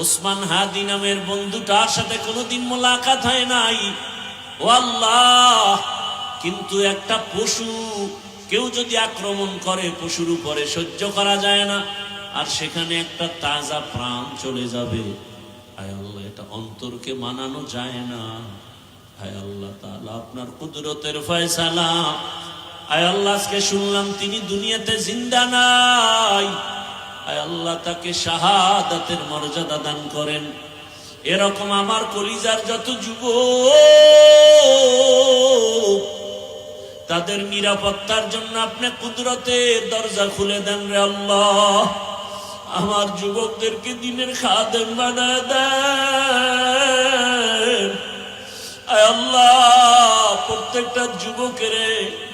ওসমান হাদি নামের বন্ধুটার সাথে কোনোদিন মোলাকাত হয় নাই। ও আল্লাহ, কিন্তু একটা পশু কেউ যদি আক্রমণ করে পশুর উপরে সহ্য করা যায় না, আর সেখানে একটা তাজা প্রাণ চলে যাবে। হায় আল্লাহ, এটা অন্তরকে মানানো যায় না। হায় আল্লাহ তাআলা, আপনার কুদরতের ফয়সালা। হায় আল্লাহ, আজকে শুনলাম তিনি দুনিয়াতে জিন্দা নাই। হায় আল্লাহ, তাকে শাহাদাতের মর্যাদা দান করেন। এরকম আমার কলিজার যত যুবক, তাদের নিরাপত্তার জন্য আপনি কুদরতের দরজা খুলে দেন রে আল্লাহ। আমার যুবকদেরকে দিনের খাদেম বানায় দেন। আয় আল্লাহ, প্রত্যেকটা যুবকের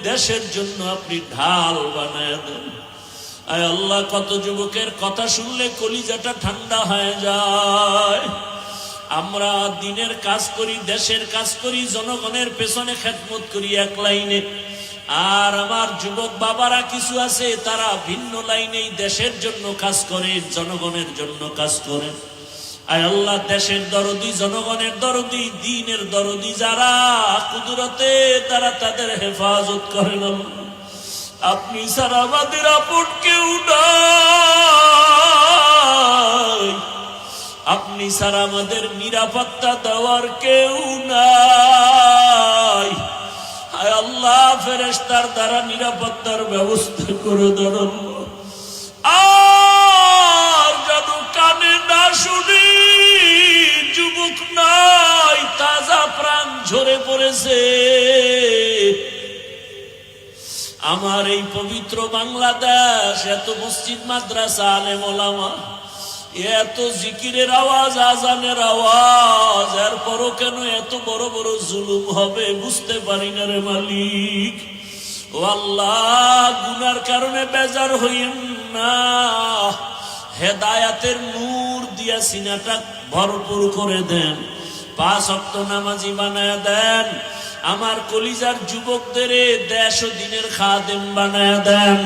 দেশের জন্য আপনি ঢাল বানায় দেন। আয় আল্লাহ, কত যুবকের কথা শুনলে কলিজাটা ঠান্ডা হয়ে যায়। আমরা দিনের কাজ করি, দেশের কাজ করি, জনগণের পেছনে খেদমত করি এক লাইনে, আর আমার যুবক বাবারা কিছু আছে তারা ভিন্ন লাইনে দেশের জন্য কাজ করে, জনগণের জন্য কাজ করে। আয় আল্লাহ, দেশের দরদি, জনগণের দরদি, দ্বীনের দরদি যারা, কুদরতে তারা তাদের হেফাজত করেন। আপনি ছাড়া আমাদের আপন কেউ নাই, আপনি ছাড়া আমাদের নিরাপত্তা দেওয়ার কেউ নাই। হায় আল্লাহ, ফেরেশতার দ্বারা নিরাপত্তার ব্যবস্থা করে দেন। আর যেন কানে না শুনি, যুবক নাই, তাজা প্রাণ ঝরে পড়েছে। আমার এই পবিত্র বাংলাদেশ, এত মসজিদ মাদ্রাসা, আলেম ওলামা, এত জিকিরের আওয়াজ, আজানের আওয়াজ, এরপরও কেন এত বড় বড় জুলুম হবে বুঝতে পারি না রে মালিক। ও আল্লাহ, গুনার কারণে বেজার হইেন না, হেদায়াতের নূর দিয়া সিনাটা ভরপুর করে দেন, 5 ওয়াক্ত নামাজি বানায় দেন। আমার কলিজার যুবকদের দেশ ও দিনের খাদেম বানায় দেন।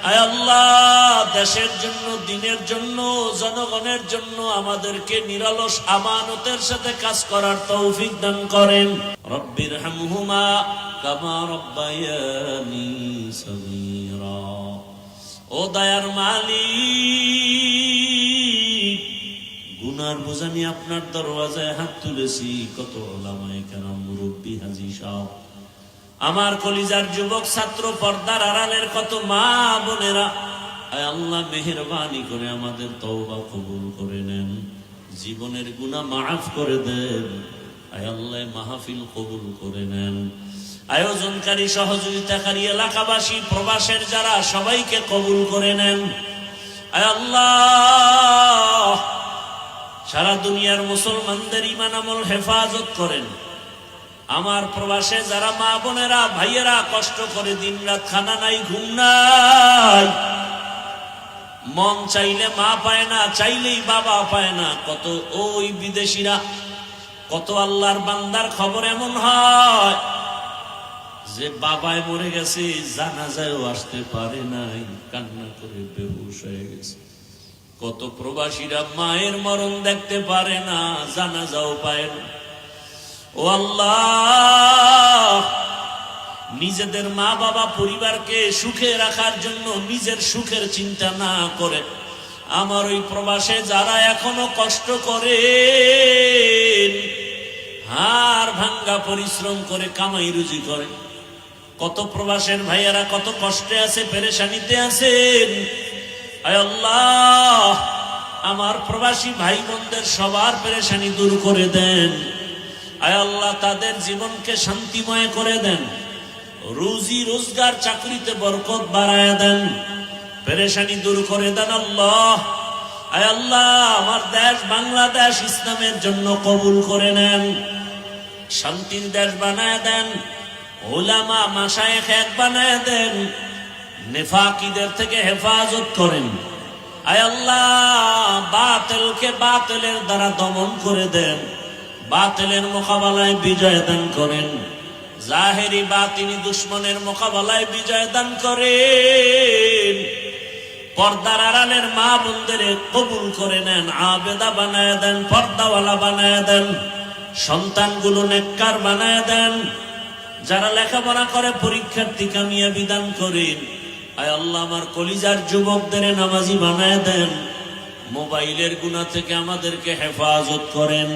আয় আল্লাহ, দেশের জন্য, দিনের জন্য, জনগণের জন্য আমাদেরকে নিরলস আমানতের সাথে কাজ করার তৌফিক দান করেন। রব্বির হামহুমা কামা রব্বায়ানি সগীরা। ও দয়ার মালিক, গুনার বোঝা নিয়ে আপনার দরওয়াজায় হাত তুলেছি। কত ওলামায়ে কেরাম, মুরব্বী, হাজী সাহেব, আমার কলিজার যুবক ছাত্র, পর্দার আড়ালের কত মা বোনেরা, আয় আল্লাহ মেহেরবানি করে আমাদের তওবা কবুল করে নেন, জীবনের গুনাহ মাফ করে দেন। আয় আল্লাহ মাহফিল কবুল করে নেন। আয়োজনকারী, সহযোগিতাকারী, এলাকাবাসী, প্রবাসের যারা, সবাইকে কবুল করে নেন। আয় আল্লাহ, সারা দুনিয়ার মুসলমানদের ঈমান আমল হেফাজত করেন। আমার প্রবাসে যারা মা বোনেরা, ভাইয়েরা কষ্ট করে দিন রাত, খানা নাই, ঘুম নাই, মন চাইলে মা পায় না, চাইলেই বাবা পায় না। কত ওই বিদেশিরা, কত আল্লাহর বান্দার খবর এমন হয় যে বাবায় মরে গেছে, জানাজায়ও আসতে পারে নাই, কান্না করে বেহুশ হয়ে গেছে। কত প্রবাসীরা মায়ের মরণ দেখতে পারে না, জানাজাও পায় না। ও আল্লাহ, নিজেদের মা বাবা পরিবারকে সুখে রাখার জন্য নিজের সুখের চিন্তা না করে আমার ওই প্রবাসে যারা এখনো কষ্ট করে, হাড় ভাঙ্গা পরিশ্রম করে কামাই রুজি করে, কত প্রবাসের ভাইয়েরা কত কষ্টে আছে, পেরেশানিতে আছেন। আয় আল্লাহ, আমার প্রবাসী ভাই বোনদের সবার পেরেশানি দূর করে দেন। আয় আল্লাহ, তাদের জীবনকে শান্তিময় করে দেন, রুজি রোজগার, চাকরিতে বরকত বাড়ায় দেন, পেরেশানি দূর করে দেন আল্লাহ। আয় আল্লাহ, আমার দেশ বাংলাদেশ ইসলামের জন্য কবুল করে নেন, শান্তির দেশ বানায় দেন, উলামা মাশায়েখ এক বানায় দেন, নেফাকিদের থেকে হেফাজত করেন। আয় আল্লাহ, বাতিলকে বাতিলের দ্বারা দমন করে দেন, বাতিলের মোকাবেলায় বিজয় দান করেন, জাহেরি বাতিনি দুশ্মনের মোকাবেলায় বিজয় দান করেন। পর্দার আড়ালের মা বোনদের কবুল করে নেন, আবেদা বানায় দেন, পর্দাওয়ালা বানায় দেন, সন্তানগুলো নেককার বানায় দেন। যারা লেখাপড়া করে পরীক্ষার্থী কামিয়াবি দান করেন। আয় আল্লাহ আমার কলিজার যুবকদের নামাজি বানায় দেন। মোবাইলের গুনাহ থেকে আমাদেরকে হেফাজত করেন।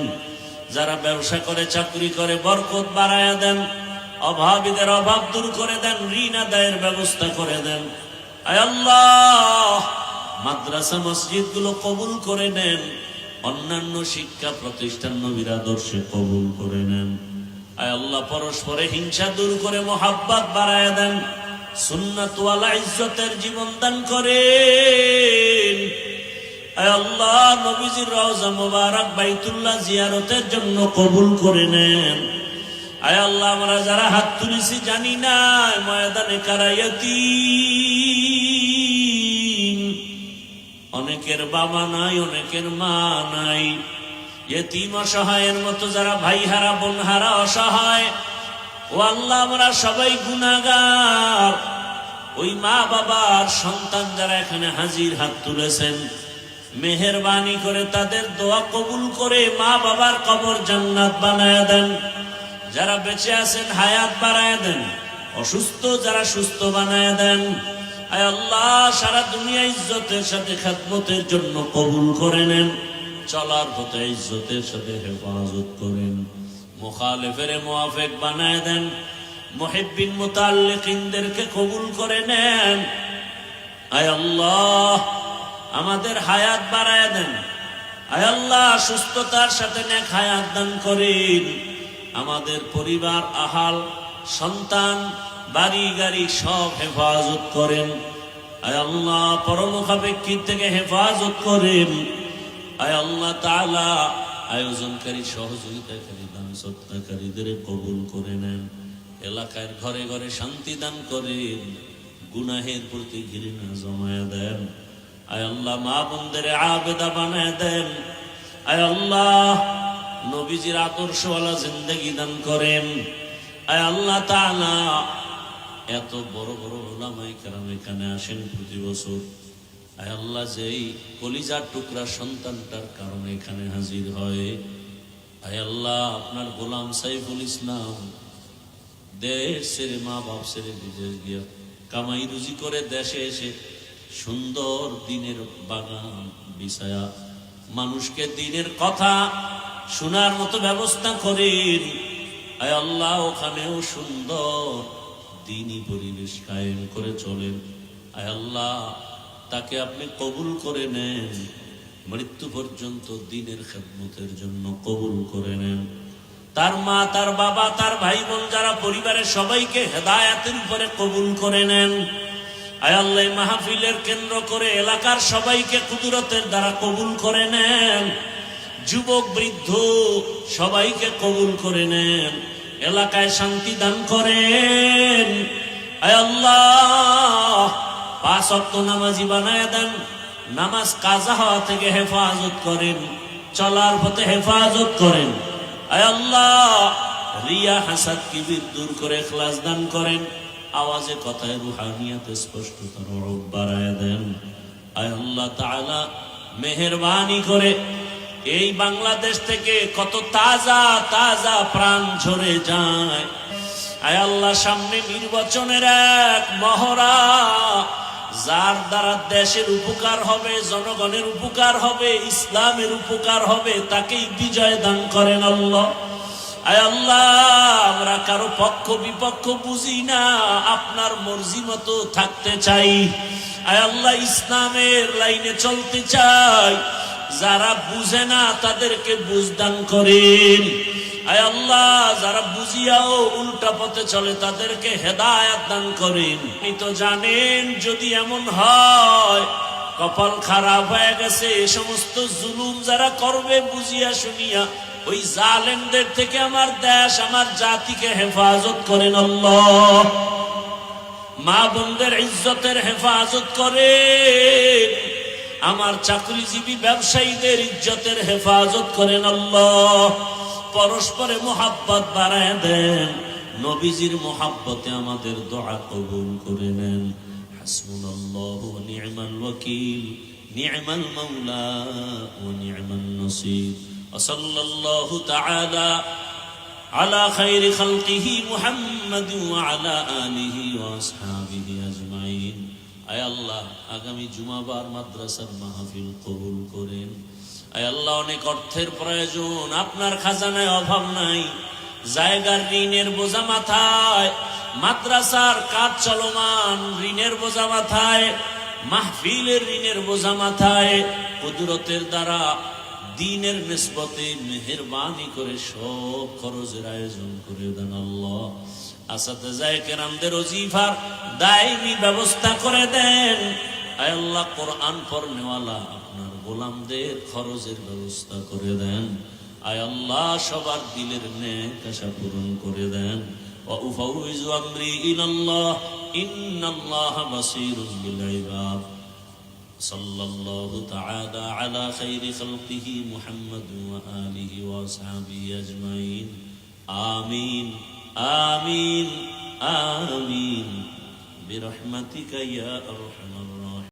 যারা ব্যবসা করে চাকরি করে বরকত বাড়ায় দেন, অভাবীদের অভাব দূর করে দেন, ঋণ আদায়ের ব্যবস্থা করে দেন। আয় আল্লাহ মাদ্রাসা মসজিদ গুলো কবুল করে নেন, অন্যান্য শিক্ষা প্রতিষ্ঠান নবীর আদর্শে কবুল করে নেন। আয় আল্লাহ পরস্পরে হিংসা দূর করে মোহাব্বত বাড়ায় দেন, সুন্নাত ওয়ালা ইজ্জতের জীবন দান করেন। আয় আল্লাহ নবীজির রওজা মুবারক বাইতুল্লাহ জিয়ারতের জন্য কবুল করে নেন। আয় আল্লাহ আমরা যারা হাত তুলেছি জানি না ময়দানে কারা ইয়তীম, অনেকের বাবা নাই, অনেকের মা নাই, ইয়তীম অসহায়ের মতো যারা ভাই হারা বোন হারা অসহায়, ও আল্লাহ আমরা সবাই গুনাহগার। ওই মা বাবার সন্তান যারা এখানে হাজির হাত তুলেছেন, মেহেরবানি করে তাদের দোয়া কবুল করে মা বাবার কবর জান্নাত বানায় দেন। যারা বেঁচে আছেন হায়াত বাড়ায় দেন, অসুস্থ যারা সুস্থ বানায় দেন। আয় আল্লাহ সারা দুনিয়া ইজ্জতের সাথে খেদমতের জন্য কবুল করে নেন, চলার পথে ইজ্জতের সাথে হেফাজত করেন। মুখালিফের মুআফিক বানায় দেন, মুহিব্বিন মুতাআল্লিকিনদেরকে কবুল করে নেন। আয় আল্লাহ আমাদের হায়াত বাড়ায় দেন। আয় আল্লাহ সুস্থতার সাথে নেক হায়াত দান করেন। আমাদের পরিবার, আহাল, সন্তান, বাড়ি গাড়ি সব হেফাজত করেন। আয় আল্লাহ পরমুখাপেক্ষী থেকে হেফাজত করেন। আয় আল্লাহ তাআলা আয়োজনকারী, সহযোগিতাকারী, দান সৎকারীদের কবুল করে নেন। এলাকার ঘরে ঘরে শান্তি দান করেন, গুনাহের প্রতি ঘৃণা জমায়া দেন। আয় আল্লাহ মা বোনদের আবেদা বানায় দেন। আয় আল্লাহ নবীজির আদর্শওয়ালা জিন্দেগি দান করেন। আয় আল্লাহ তাআলা এত বড় বড় উলামায়ে কেরাম এখানে আসেন প্রতি বছর। আয় আল্লাহ যেই কলিজার টুকরা সন্তানটার কারণে এখানে হাজির হয়, আয় আল্লাহ আপনার গোলাম সাইফুল ইসলাম দেশ ছেড়ে, মা বাপ ছেড়ে বিদেশ গিয়া কামাই রুজি করে দেশে এসে সুন্দর দিনের বাগান বিছায়া মানুষকে দিনের কথা শোনার মতো ব্যবস্থা করেন। আয় আল্লাহ ওখানেও সুন্দর দ্বীনি পরিবেশ কায়েম করে চলেন। আয় আল্লাহ তাকে আপনি কবুল করে নেন, মৃত্যু পর্যন্ত দ্বীনের খেদমতের জন্য কবুল করে নেন। তার মা, তার বাবা, তার ভাই বোন যারা পরিবারের সবাইকে হেদায়েতের উপরে কবুল করে নেন। আয় আল্লাহ মাহফিলের কেন্দ্র করে এলাকার সবাইকে কুদরতের দ্বারা কবুল করে নেন। যুবক বৃদ্ধ সবাইকে কবুল করে নেন, এলাকায় শান্তি দান করেন। আয় আল্লাহ 5 ওয়াক্ত নামাজি বানায় দেন, নামাজ কাজা হওয়া থেকে হেফাজত করেন, চলার পথে হেফাজত করেন। আয় আল্লাহ রিয়া হাসাদ কিবির দূর করে ইখলাস দান করেন, আওয়াজে কথায় রুহানিয়াতে স্পষ্টতার রূপ বাড়ায় দেন। আয় আল্লাহ তাআলা মেহেরবানি করে এই বাংলাদেশ থেকে কত তাজা তাজা প্রাণ ঝরে যায়। আয় আল্লাহ সামনে নির্বাচনের এক মহড়া, যার দ্বারা দেশের উপকার হবে, জনগণের উপকার হবে, ইসলামের উপকার হবে, তাকেই বিজয় দান করেন আল্লাহ। আয় আল্লাহ আমরা কারো পক্ষ বিপক্ষ বুঝি না, আপনার মর্জি মতো থাকতে চাই। আয় আল্লাহ ইসলামের লাইনে চলতে চাই, যারা বুঝে না তাদেরকে বুঝ দান করেন। আয় আল্লাহ যারা বুঝিয়াও উল্টা পথে চলে তাদেরকে হেদায়েত দান করেন। আপনি তো জানেন যদি এমন হয় কপাল খারাপ হয়ে গেছে, এই সমস্ত জুলুম যারা করবে বুঝিয়া শুনিয়া, ওই জালেমদের থেকে আমার দেশ, আমার জাতিকে হেফাজত করেন আল্লাহ। মা বোনদের ইজ্জতের হেফাজত করেন, আমার চাকরিজীবী ব্যবসায়ীদের ইজ্জতের হেফাজত করেন আল্লাহ। পরস্পরে মোহাব্বত বাড়ায় দেন, নবীজির মোহাব্বতে আমাদের দোয়া কবুল করে নেন। হাসবুনাল্লাহু ওয়া নি'মাল ওয়াকিল নি'মাল মাওলা ওয়া নি'মান নাসির ওয়া সাল্লাল্লাহু তাআলা আলা খায়রি খালকিহি মুহাম্মাদ ওয়া আলা আলিহি ওয়া আসহাবিহি আজমাইন। আয় আল্লাহ, আগামী জুমাবার মাদ্রাসার মাহফিল কবুল করেন। আয় আল্লাহ, অনেক অর্থের প্রয়োজন, আপনার খাজানায় অভাব নাই। জায়গার ঋণের বোঝা মাথায়, মাদ্রাসার কাজ চলমান, ঋণের বোঝা মাথায়, মাহফিলের ঋণের বোঝা মাথায়, কুদরতের দ্বারা দ্বীনের নিসবতে মেহেরবানি করে সব খরচের আয়োজন করে দেন আল্লাহ। আসাতেজায়ে কেরামদের ওজিফার দায়মি ব্যবস্থা করে দেন। আয় আল্লাহ, কোরআন পড়নেওয়ালা আপনার গোলামদের খরচের ব্যবস্থা করে দেন। আয় আল্লাহ, সবার দিলের নেক আশা পূরণ করে দেন। ওয়া উফাউযু আমরি ইলাল্লাহ ইন্নাল্লাহা বাসীরুম বিল ইবাদ। সাল্লাল্লাহু তাআলা আলা খায়রি খালকিহি মুহাম্মাদ ওয়া আলিহি ওয়া আসহাবিহি আজমাইন। আমিন আমিন আমিন বিরহমাতিকা ইয়া আরহামার